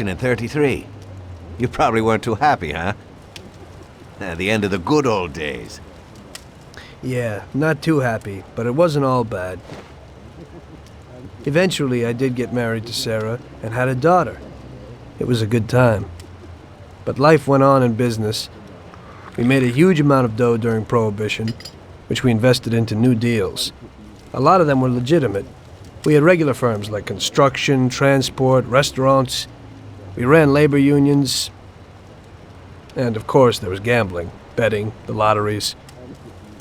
in 33. You probably weren't too happy, huh? The end of the good old days. Yeah, not too happy, but it wasn't all bad. Eventually, I did get married to Sarah and had a daughter. It was a good time. But life went on in business. We made a huge amount of dough during Prohibition, which we invested into new deals. A lot of them were legitimate. We had regular firms like construction, transport, restaurants. We ran labor unions. And of course, there was gambling, betting, the lotteries.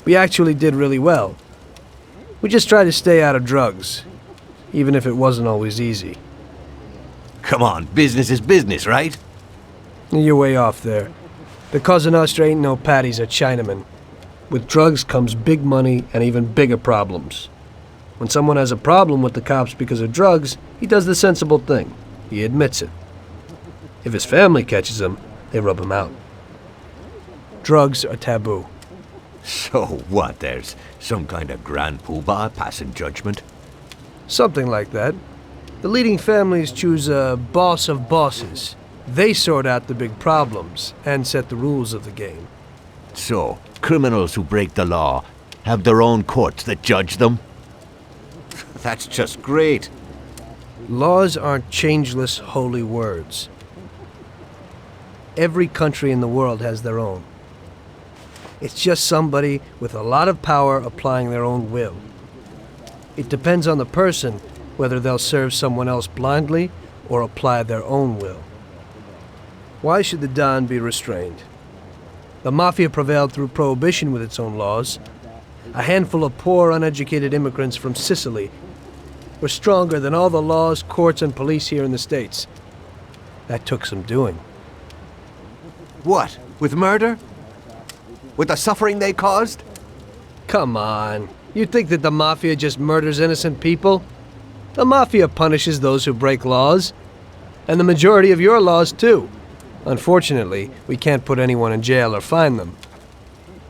We actually did really well. We just tried to stay out of drugs, even if it wasn't always easy. Come on, business is business, right? You're way off there. The Cosa Nostra ain't no patties or Chinamen. With drugs comes big money and even bigger problems. When someone has a problem with the cops because of drugs, he does the sensible thing. He admits it. If his family catches him, they rub him out. Drugs are taboo. So what, there's some kind of grand poobah passing judgment? Something like that. The leading families choose a boss of bosses. They sort out the big problems and set the rules of the game. So, criminals who break the law have their own courts that judge them? That's just great. Laws aren't changeless holy words. Every country in the world has their own. It's just somebody with a lot of power applying their own will. It depends on the person whether they'll serve someone else blindly or apply their own will. Why should the Don be restrained? The Mafia prevailed through Prohibition with its own laws. A handful of poor, uneducated immigrants from Sicily were stronger than all the laws, courts, and police here in the States. That took some doing. What? With murder? With the suffering they caused? Come on. You think that the Mafia just murders innocent people? The Mafia punishes those who break laws. And the majority of your laws, too. Unfortunately, we can't put anyone in jail or fine them.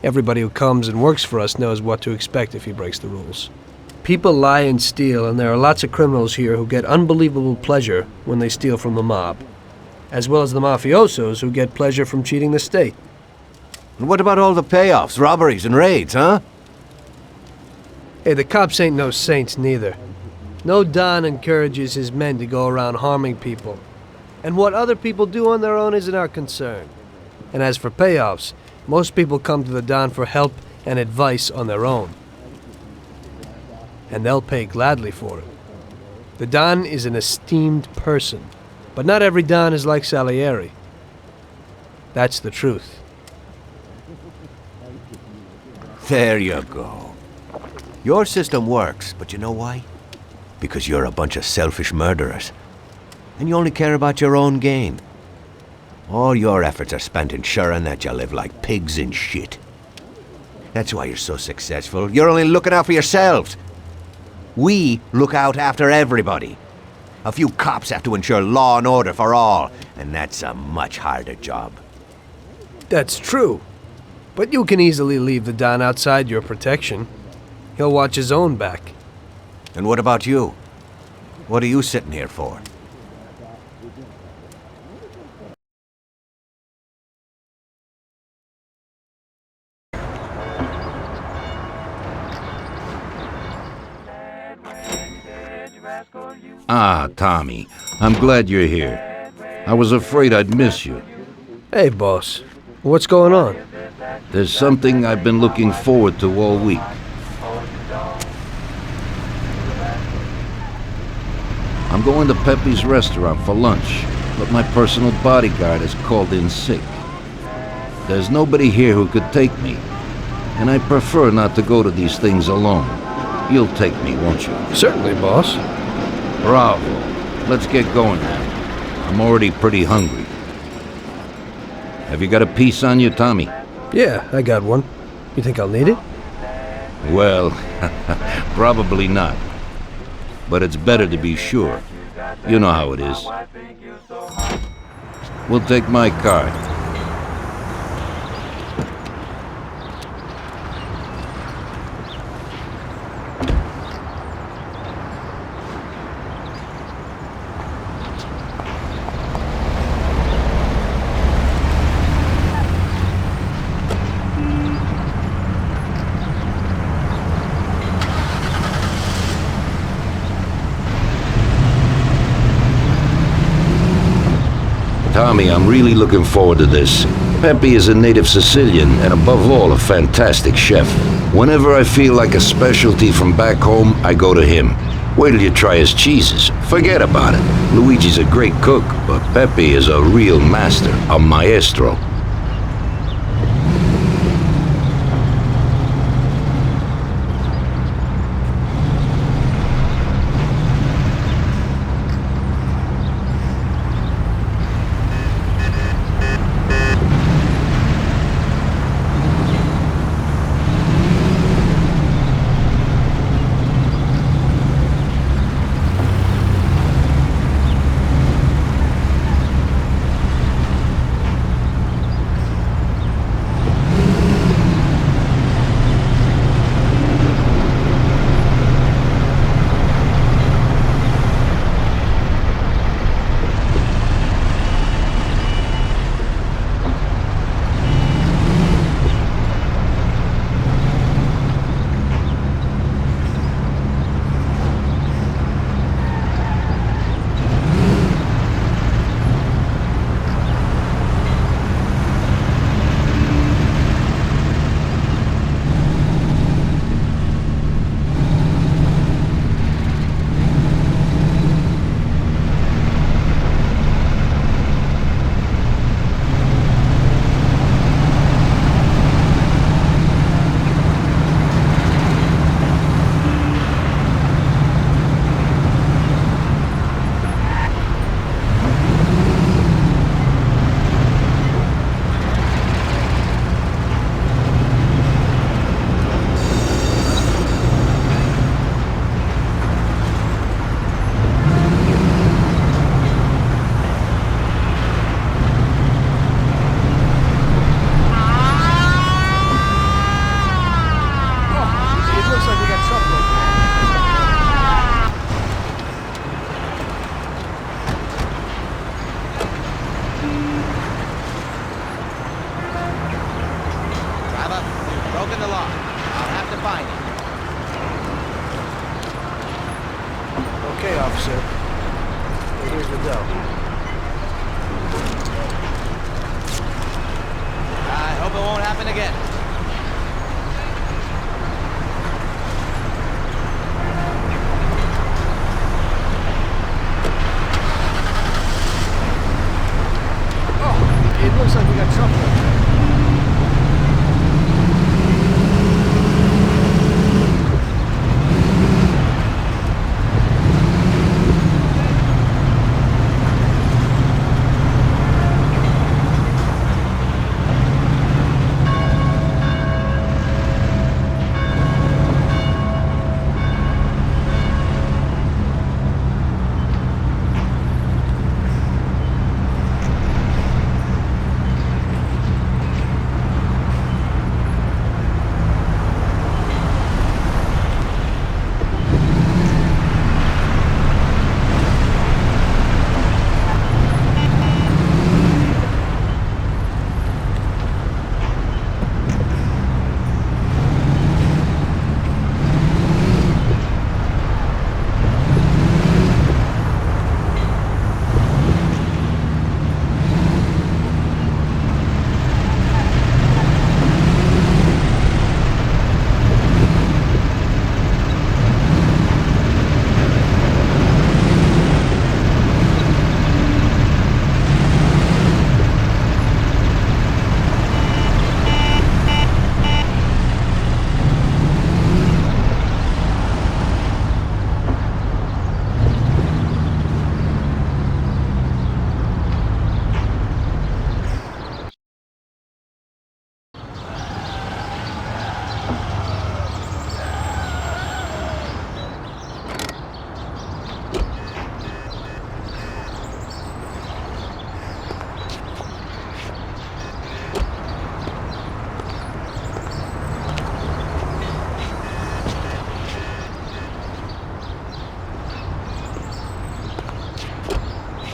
Everybody who comes and works for us knows what to expect if he breaks the rules. People lie and steal, and there are lots of criminals here who get unbelievable pleasure when they steal from the mob, as well as the mafiosos who get pleasure from cheating the state. And what about all the payoffs, robberies, and raids, huh? Hey, the cops ain't no saints neither. No Don encourages his men to go around harming people. And what other people do on their own isn't our concern. And as for payoffs, most people come to the Don for help and advice on their own. And they'll pay gladly for it. The Don is an esteemed person, but not every Don is like Salieri. That's the truth. There you go. Your system works, but you know why? Because you're a bunch of selfish murderers. And you only care about your own gain. All your efforts are spent ensuring that you live like pigs in shit. That's why you're so successful. You're only looking out for yourselves. We look out after everybody. A few cops have to ensure law and order for all, and that's a much harder job. That's true. But you can easily leave the Don outside your protection. He'll watch his own back. And what about you? What are you sitting here for? Ah, Tommy, I'm glad you're here. I was afraid I'd miss you. Hey, boss. What's going on? There's something I've been looking forward to all week. I'm going to Pepe's restaurant for lunch, but my personal bodyguard has called in sick. There's nobody here who could take me, and I prefer not to go to these things alone. You'll take me, won't you? Certainly, boss. Bravo. Let's get going now. I'm already pretty hungry. Have you got a piece on you, Tommy? Yeah, I got one. You think I'll need it? Well, probably not. But it's better to be sure. You know how it is. We'll take my card. Tommy, I'm really looking forward to this. Pepe is a native Sicilian and above all, a fantastic chef. Whenever I feel like a specialty from back home, I go to him. Wait till you try his cheeses. Forget about it. Luigi's a great cook, but Pepe is a real master, a maestro. Okay, officer. Here's the dough. I hope it won't happen again. Oh, it looks like we got trouble.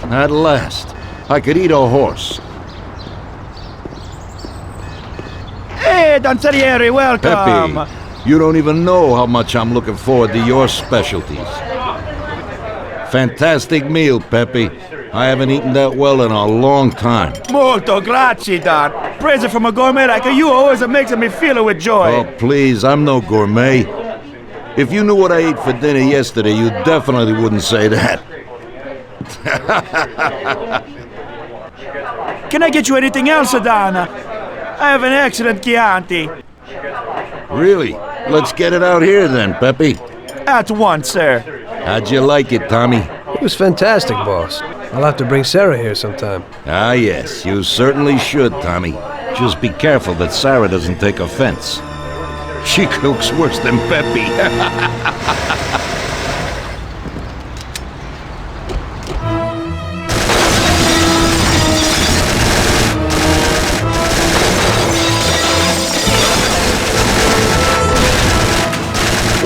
At last, I could eat a horse. Hey, Danzerieri, welcome! Pepe, you don't even know how much I'm looking forward to your specialties. fantastic meal, Pepe. I haven't eaten that well in a long time. Molto grazie, Don. Praise it from a gourmet like you always makes me feel it with joy. Oh, please, I'm no gourmet. If you knew what I ate for dinner yesterday, you definitely wouldn't say that. Can I get you anything else, Don? I have an excellent Chianti. Really? Let's get it out here then, Pepe. At once, sir. How'd you like it, Tommy? It was fantastic, boss. I'll have to bring Sarah here sometime. Ah, yes, you certainly should, Tommy. Just be careful that Sarah doesn't take offense. She cooks worse than Pepe.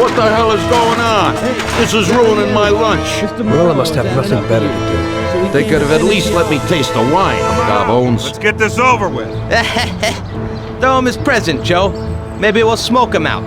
What the hell is going on? This is ruining my lunch. Marilla must have nothing better to do. They could have at least let me taste the wine, Gobbones. Let's get this over with. Throw him his present, Joe. Maybe we'll smoke him out.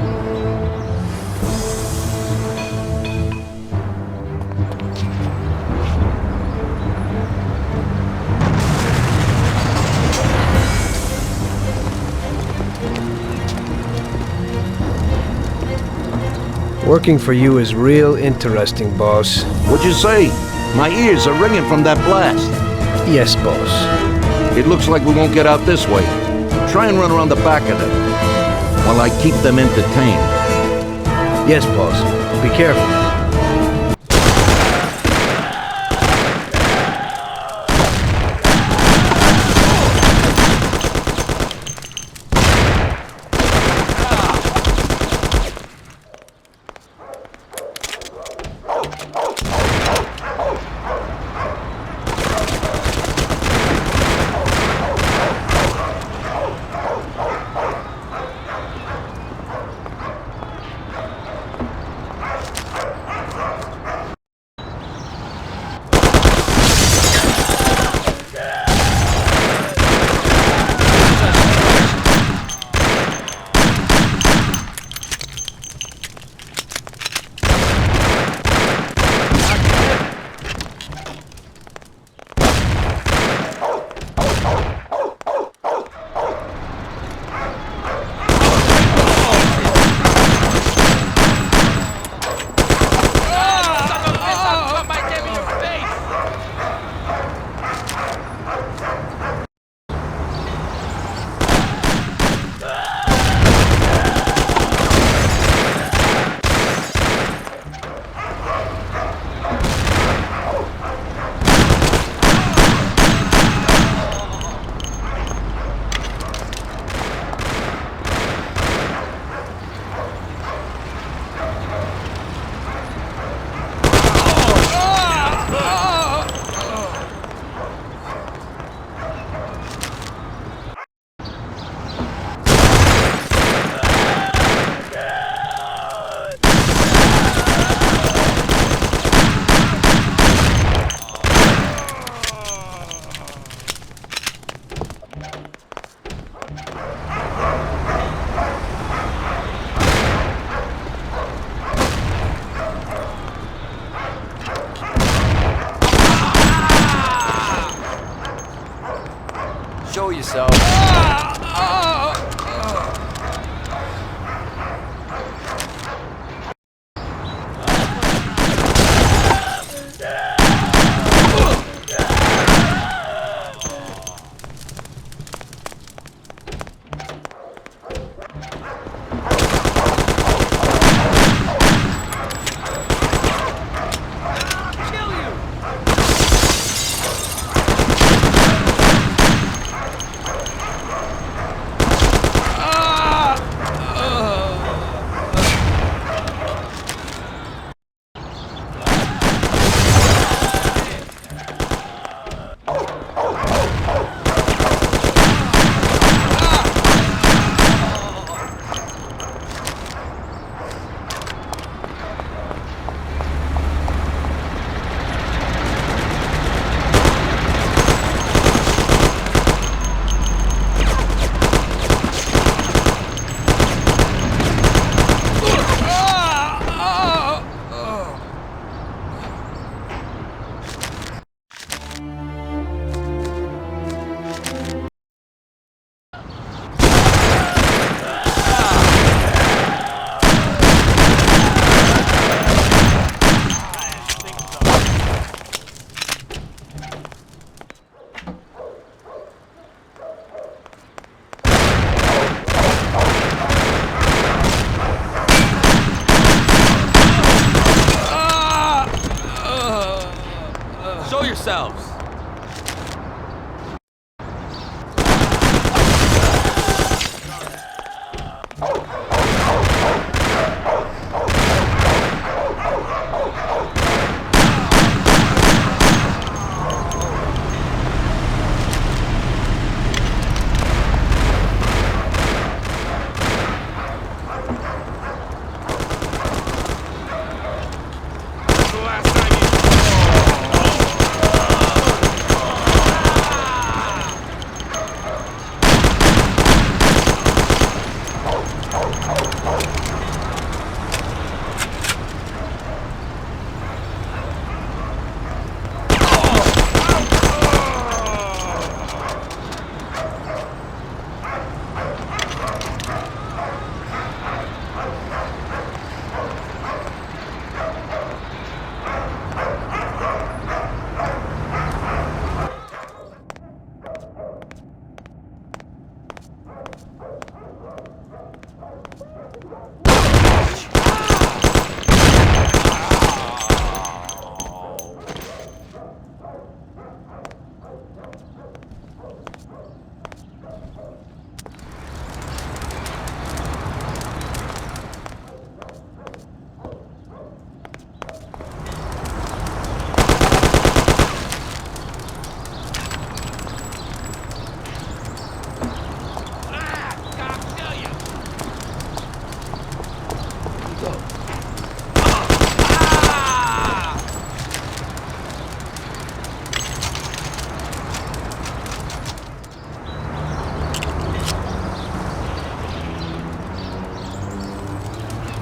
Working for you is real interesting, boss. What'd you say? My ears are ringing from that blast. Yes, boss. It looks like we won't get out this way. Try and run around the back of them while I keep them entertained. Yes, boss. Be careful. Show yourself.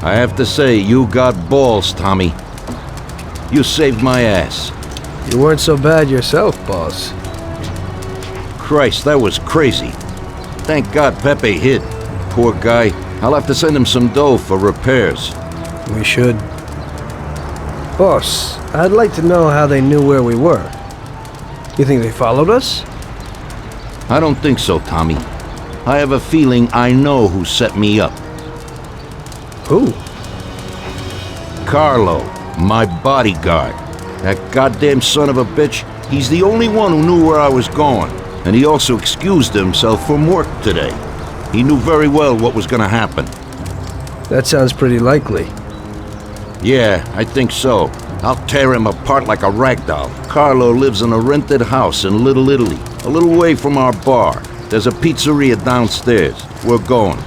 I have to say, you got balls, Tommy. You saved my ass. You weren't so bad yourself, boss. Christ, that was crazy. Thank God Pepe hid. Poor guy. I'll have to send him some dough for repairs. We should. Boss, I'd like to know how they knew where we were. You think they followed us? I don't think so, Tommy. I have a feeling I know who set me up. Who? Carlo, my bodyguard. That goddamn son of a bitch, he's the only one who knew where I was going. And he also excused himself from work today. He knew very well what was gonna happen. That sounds pretty likely. Yeah, I think so. I'll tear him apart like a rag doll. Carlo lives in a rented house in Little Italy, a little way from our bar. There's a pizzeria downstairs. We're going.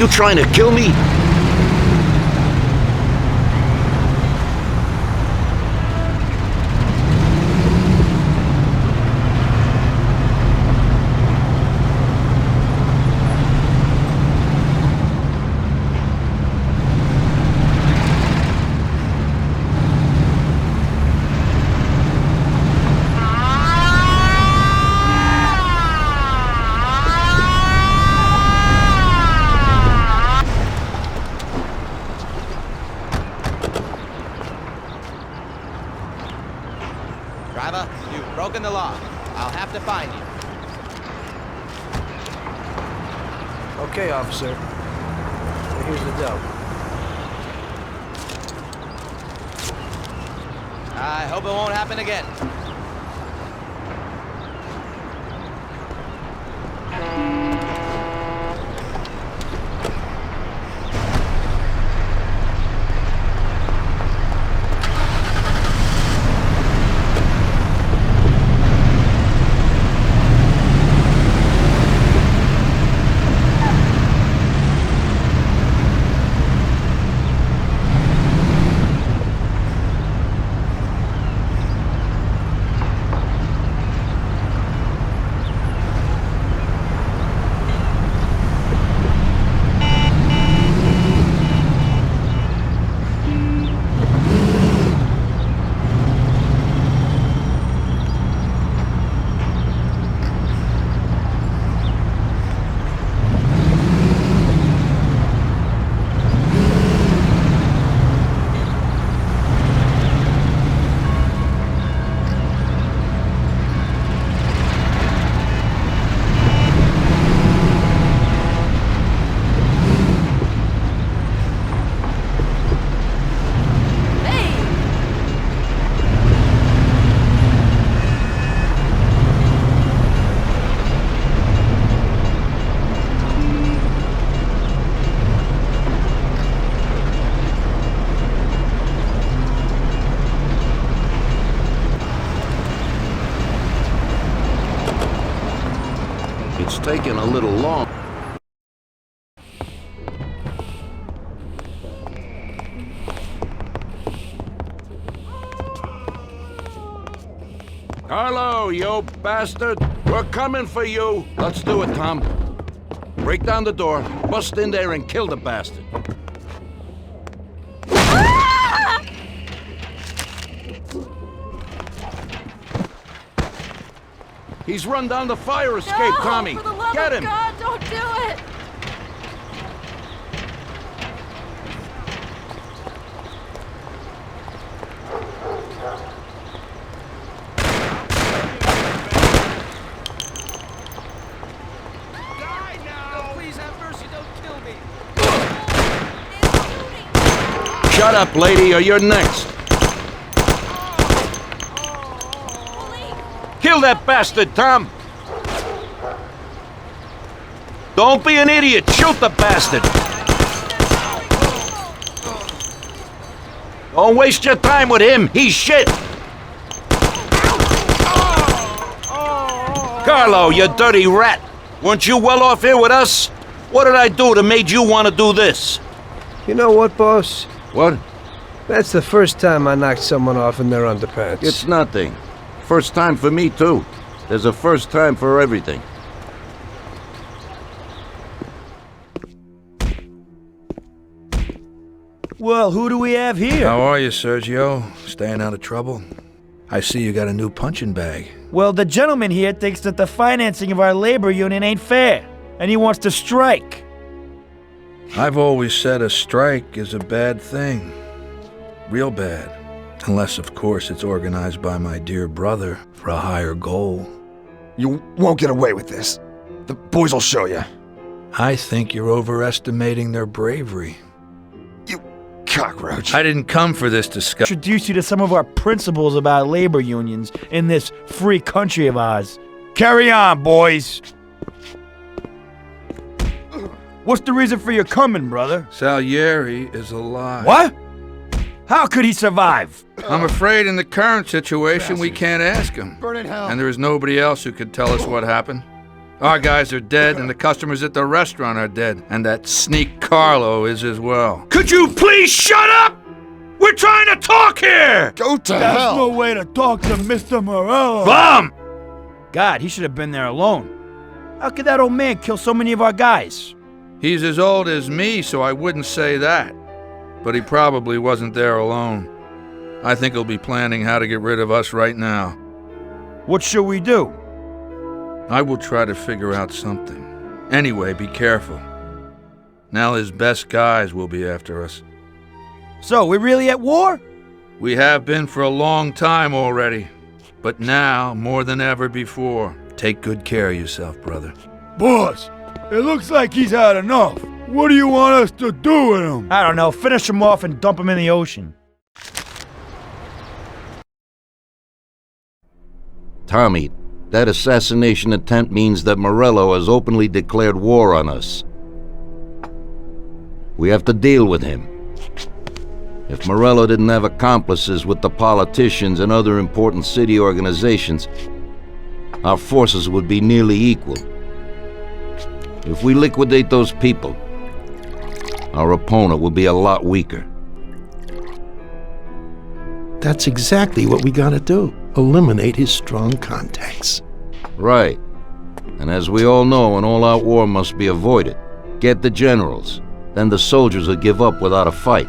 You trying to kill me? Driver, you've broken the law. I'll have to fine you. Okay, officer. Here's the dough. I hope it won't happen again. It's taking a little long. Carlo, you bastard! We're coming for you! Let's do it, Tom. Break down the door, bust in there and kill the bastard. He's run down the fire escape, No, Tommy! For the love Get of him! God, don't do it! Die now! Please have mercy, don't kill me. Shut up, lady, or you're next. Kill that bastard, Tom! Don't be an idiot! Shoot the bastard! Don't waste your time with him! He's shit! Carlo, you dirty rat! Weren't you well off here with us? What did I do that made you want to do this? You know what, boss? What? That's the first time I knocked someone off in their underpants. It's nothing. First time for me, too. There's a first time for everything. Well, who do we have here? How are you, Sergio? Staying out of trouble? I see you got a new punching bag. Well, the gentleman here thinks that the financing of our labor union ain't fair, and he wants to strike. I've always said a strike is a bad thing. Real bad. Unless, of course, it's organized by my dear brother for a higher goal. You won't get away with this. The boys will show you. I think you're overestimating their bravery. You cockroach. I didn't come for this discussion. Introduce you to some of our principles about labor unions in this free country of ours. Carry on, boys. What's the reason for your coming, brother? Salieri is alive. What? How could he survive? I'm afraid in the current situation we can't ask him. Burn in hell. And there is nobody else who could tell us what happened. Our guys are dead, and the customers at the restaurant are dead, and that sneak Carlo is as well. Could you please shut up? We're trying to talk here! Go to That's hell! no way to talk to Mr. Morello. Bum! God, he should have been there alone. How could that old man kill so many of our guys? He's as old as me, so I wouldn't say that. But he probably wasn't there alone. I think he'll be planning how to get rid of us right now. What should we do? I will try to figure out something. Anyway, be careful. Now his best guys will be after us. So, we're really at war? We have been for a long time already. But now, more than ever before, take good care of yourself, brother. Boss, it looks like he's had enough. What do you want us to do with him? I don't know. Finish him off and dump him in the ocean. Tommy, that assassination attempt means that Morello has openly declared war on us. We have to deal with him. If Morello didn't have accomplices with the politicians and other important city organizations, our forces would be nearly equal. If we liquidate those people, our opponent will be a lot weaker. That's exactly what we gotta do. Eliminate his strong contacts. Right. And as we all know, an all-out war must be avoided. Get the generals. Then the soldiers will give up without a fight.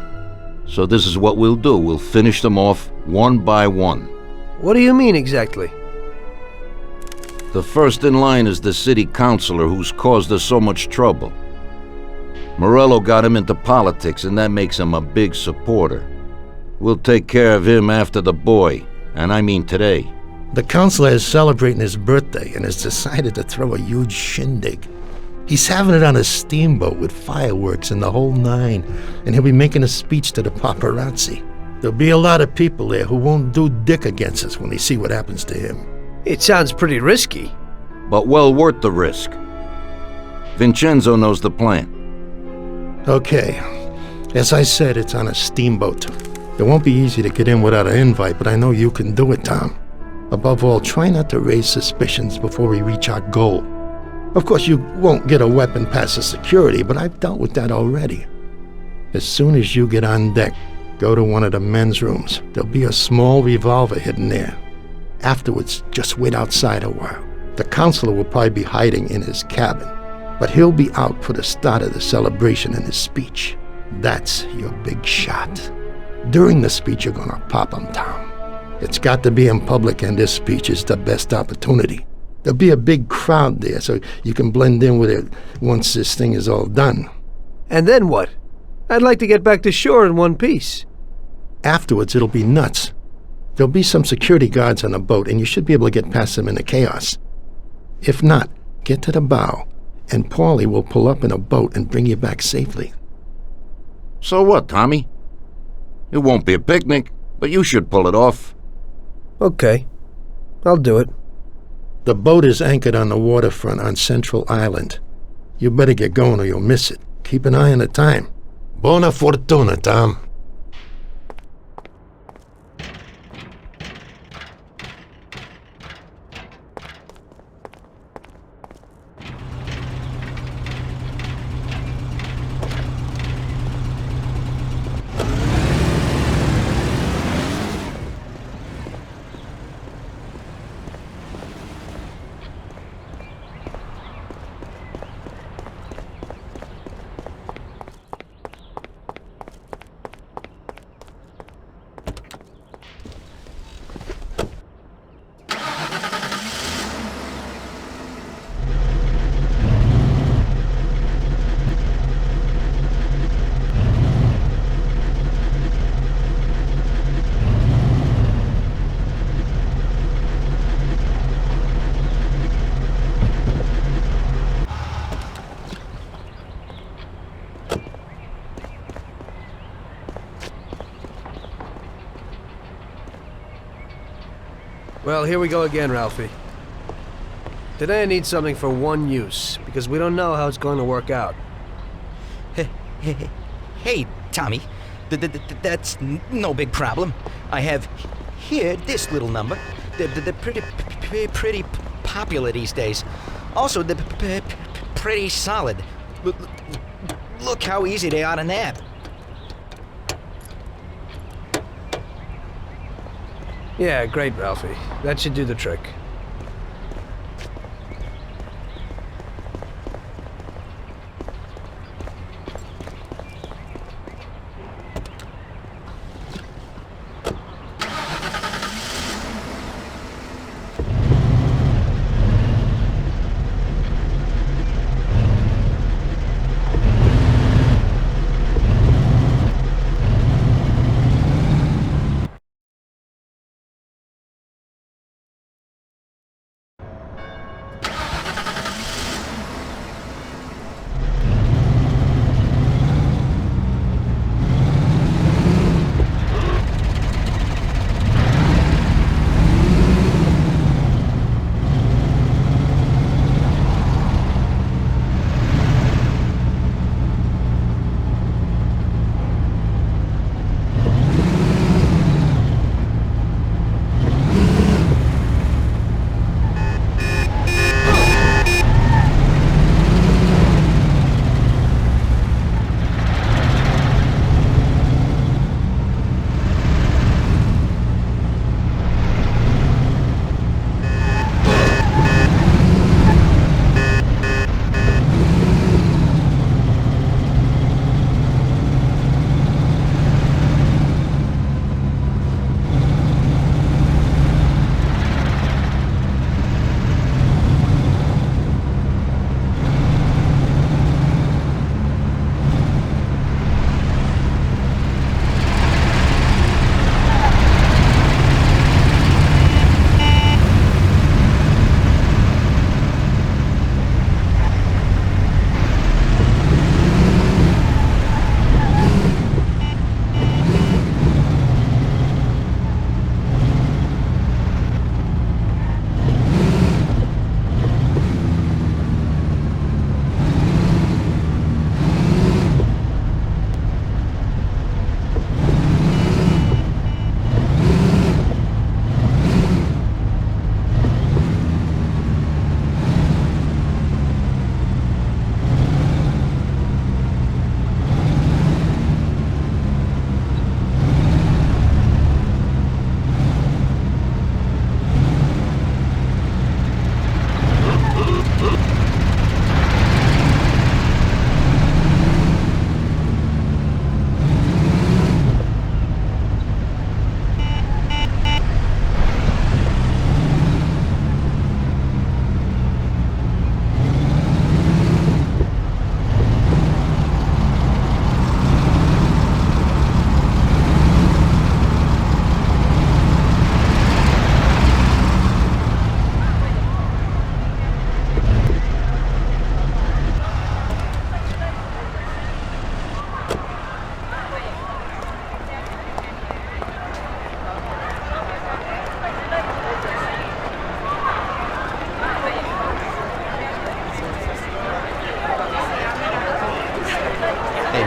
So this is what we'll do. We'll finish them off one by one. What do you mean exactly? The first in line is the city councilor who's caused us so much trouble. Morello got him into politics, and that makes him a big supporter. We'll take care of him after the boy, and I mean today. The councilor is celebrating his birthday and has decided to throw a huge shindig. He's having it on a steamboat with fireworks and the whole nine, and he'll be making a speech to the paparazzi. There'll be a lot of people there who won't do dick against us when they see what happens to him. It sounds pretty risky. But well worth the risk. Vincenzo knows the plan. Okay, as I said, it's on a steamboat. It won't be easy to get in without an invite, but I know you can do it, Tom. Above all, try not to raise suspicions before we reach our goal. Of course, you won't get a weapon past the security, but I've dealt with that already. As soon as you get on deck, go to one of the men's rooms. There'll be a small revolver hidden there. Afterwards, just wait outside a while. The counselor will probably be hiding in his cabin, but he'll be out for the start of the celebration and his speech. That's your big shot. During the speech, you're gonna pop him, Tom. It's got to be in public, and this speech is the best opportunity. There'll be a big crowd there, so you can blend in with it once this thing is all done. And then what? I'd like to get back to shore in one piece. Afterwards, it'll be nuts. There'll be some security guards on the boat, and you should be able to get past them in the chaos. If not, get to the bow, and Paulie will pull up in a boat and bring you back safely. So what, Tommy? It won't be a picnic, but you should pull it off. Okay, I'll do it. The boat is anchored on the waterfront on Central Island. You better get going or you'll miss it. Keep an eye on the time. Buona fortuna, Tom. Well, here we go again, Ralphie. Today I need something for one use, because we don't know how it's going to work out. Hey, Tommy. That's no big problem. I have here this little number. They're pretty popular these days. Also, they're pretty solid. Look how easy they are to nab. Yeah, great, Ralphie. That should do the trick.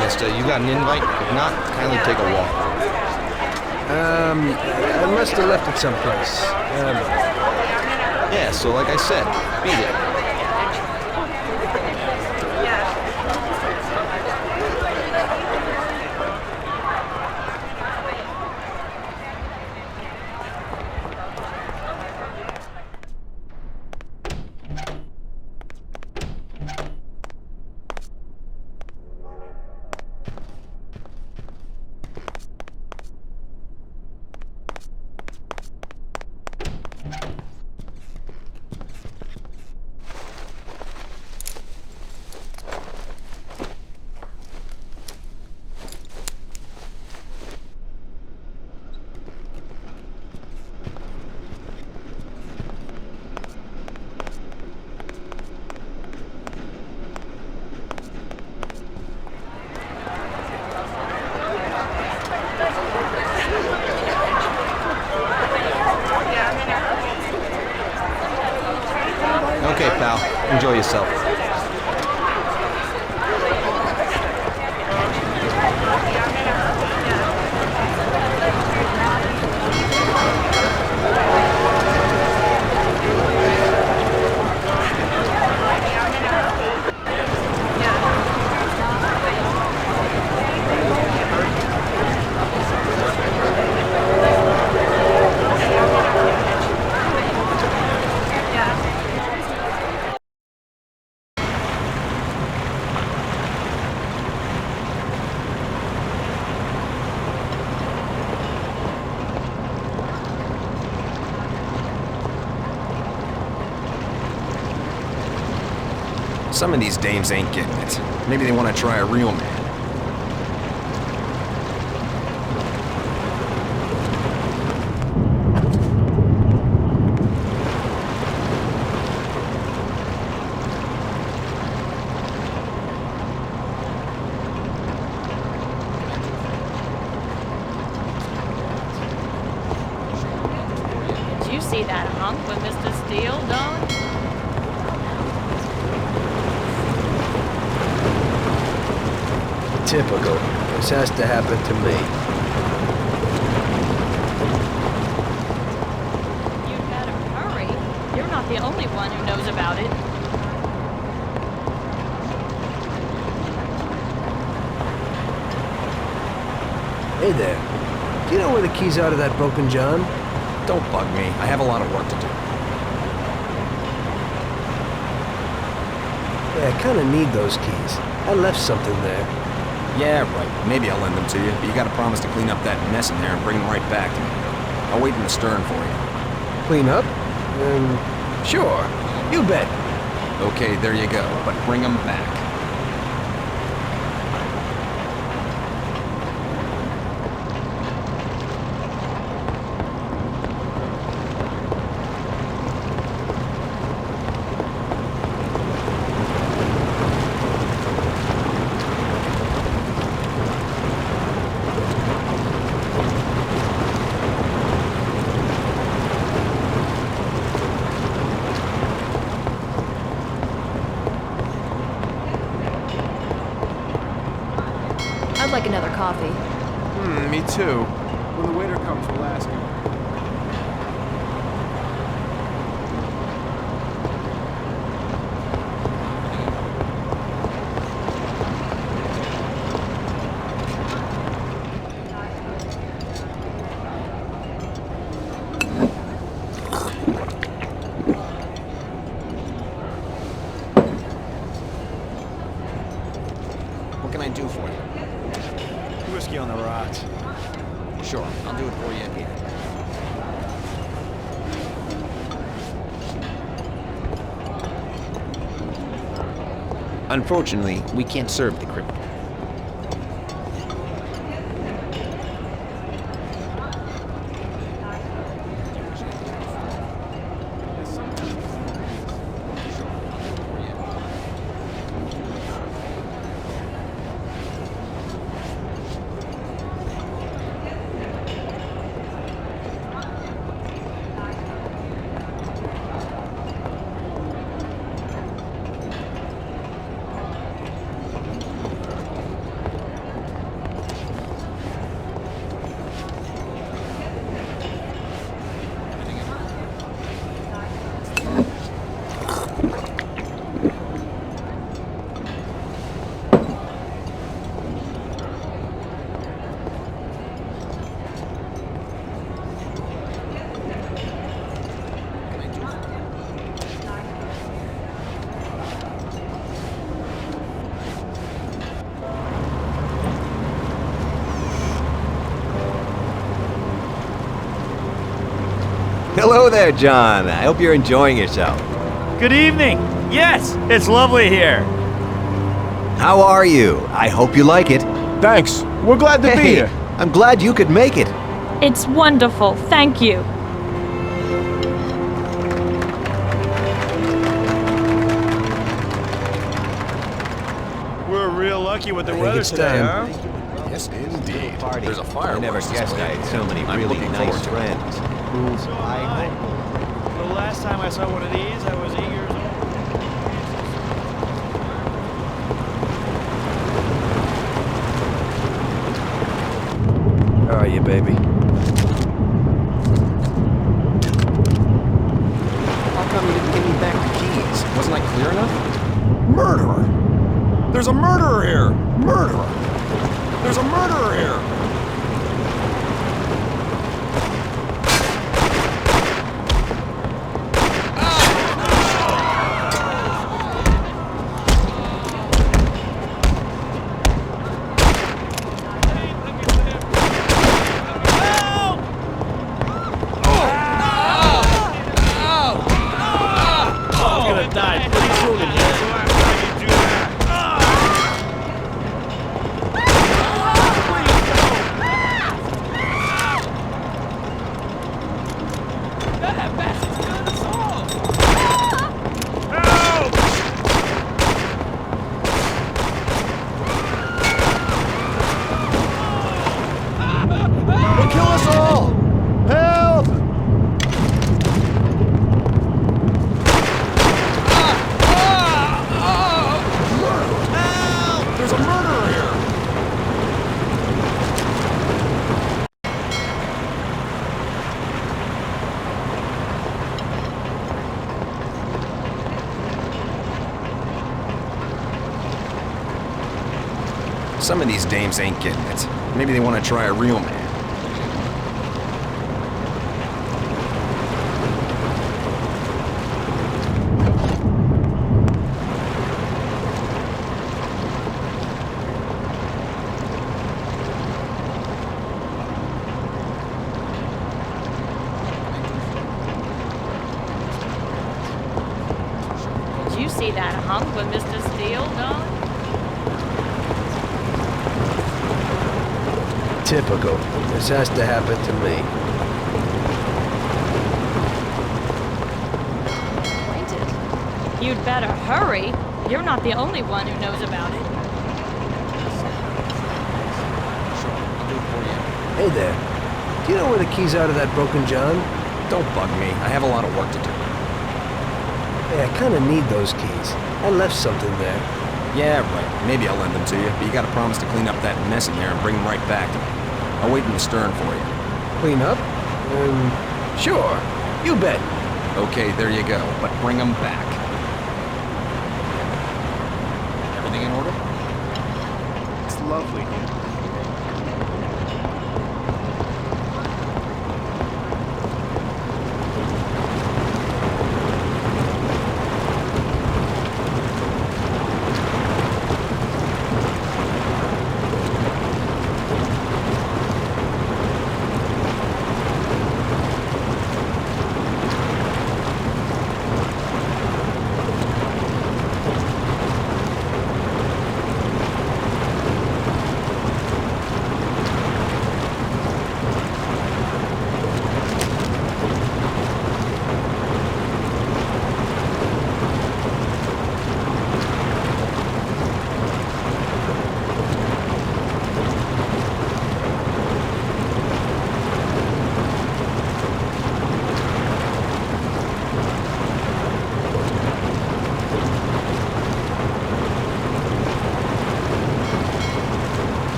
Mister, you got an invite? If not, kindly take a walk. I must have left it someplace. Yeah, so like I said, beat it. Okay, pal. Enjoy yourself. Some of these dames ain't getting it. Maybe they want to try a real man. Did you see that hunk with Mr. Steele, Don? Typical. This has to happen to me. You better hurry. You're not the only one who knows about it. Hey there. Do you know where the keys are to that broken John? Don't bug me. I have a lot of work to do. Yeah, I kinda need those keys. I left something there. Yeah, right. Maybe I'll lend them to you, but you gotta promise to clean up that mess in there and bring them right back to me. I'll wait in the stern for you. Clean up? Sure. You bet. Okay, there you go, but bring them back. I'd like another coffee. Me too. When the waiter comes, we'll ask him. What can I do for you? Whiskey on the rocks. Sure, I'll do it for you here. Unfortunately, we can't serve the criminal. Hello there, John. I hope you're enjoying yourself. Good evening. Yes, it's lovely here. How are you? I hope you like it. Thanks. We're glad to be Hey, here. I'm glad you could make it. It's wonderful, thank you. We're real lucky with the I think weather it's today, time. huh? Yes, indeed. Party. There's a fire. I never guessed I had so many I'm really looking nice forward to it. friends. So am I. The last time I saw one of these, I was 8 years old. How are you, baby? How come you didn't give me back the keys? Wasn't I clear enough? Murderer! There's a murderer here! Murderer! There's a murderer here! I'm gonna die pretty soon in here. Some of these dames ain't getting it. Maybe they want to try a real man. Did you see that hunk with Mr. Steele, Don? Typical. This has to happen to me. Acquainted. You'd better hurry. You're not the only one who knows about it. Hey there. Do you know where the keys are to that broken John? Don't bug me. I have a lot of work to do. Hey, I kinda need those keys. I left something there. Yeah, right. Maybe I'll lend them to you, but you gotta promise to clean up that mess in there and bring them right back to me. I'll wait in the stern for you. Clean up? Sure. You bet. Okay, there you go. But bring them back. Everything in order? It's lovely here.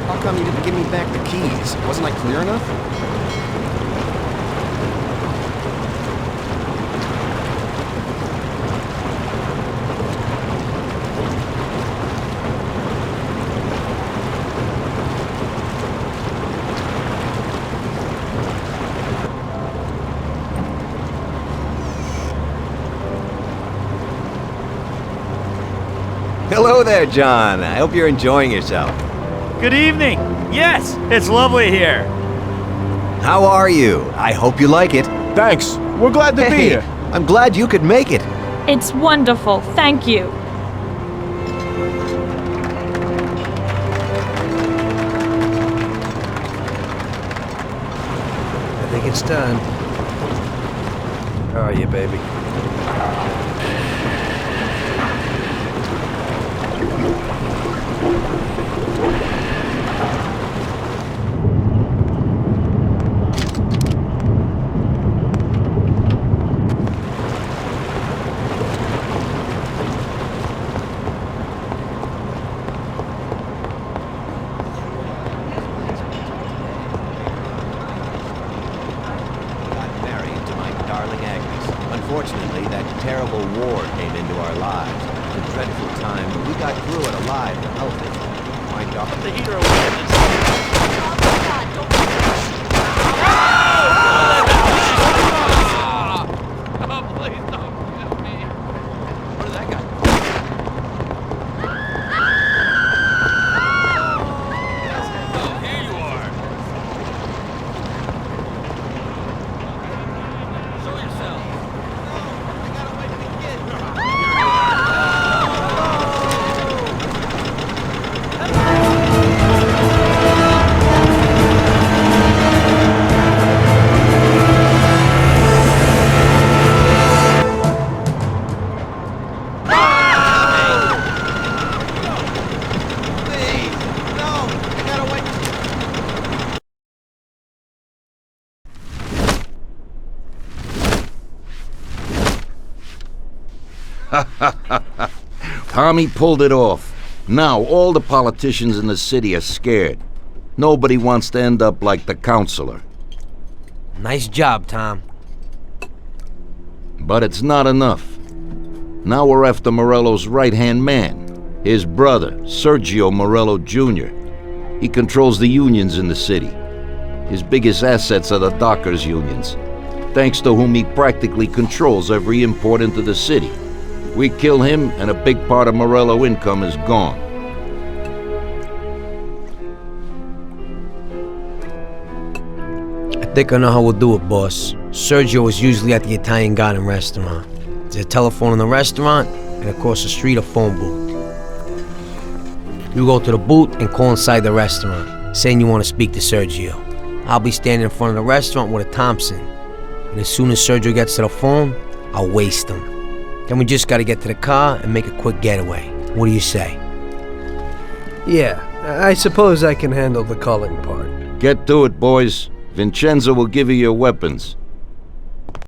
How come you didn't give me back the keys? Wasn't I clear enough? Hello there, John. I hope you're enjoying yourself. Good evening. Yes, it's lovely here. How are you? I hope you like it. Thanks. We're glad to be Hey, here. I'm glad you could make it. It's wonderful. Thank you. I think it's time. How are you, baby? Unfortunately, that terrible war came into our lives. It was a dreadful time, but we got through it alive and healthy. My daughter, the hero Tommy pulled it off. Now all the politicians in the city are scared. Nobody wants to end up like the counselor. Nice job, Tom. But it's not enough. Now we're after Morello's right-hand man, his brother, Sergio Morello Jr. He controls the unions in the city. His biggest assets are the dockers' unions, thanks to whom he practically controls every import into the city. We kill him, and a big part of Morello income is gone. I think I know how we'll do it, boss. Sergio is usually at the Italian Garden restaurant. There's a telephone in the restaurant, and across the street a phone booth. You go to the booth and call inside the restaurant, saying you want to speak to Sergio. I'll be standing in front of the restaurant with a Thompson, and as soon as Sergio gets to the phone, I'll waste him. Then we just gotta get to the car and make a quick getaway. What do you say? Yeah, I suppose I can handle the calling part. Get to it, boys. Vincenzo will give you your weapons.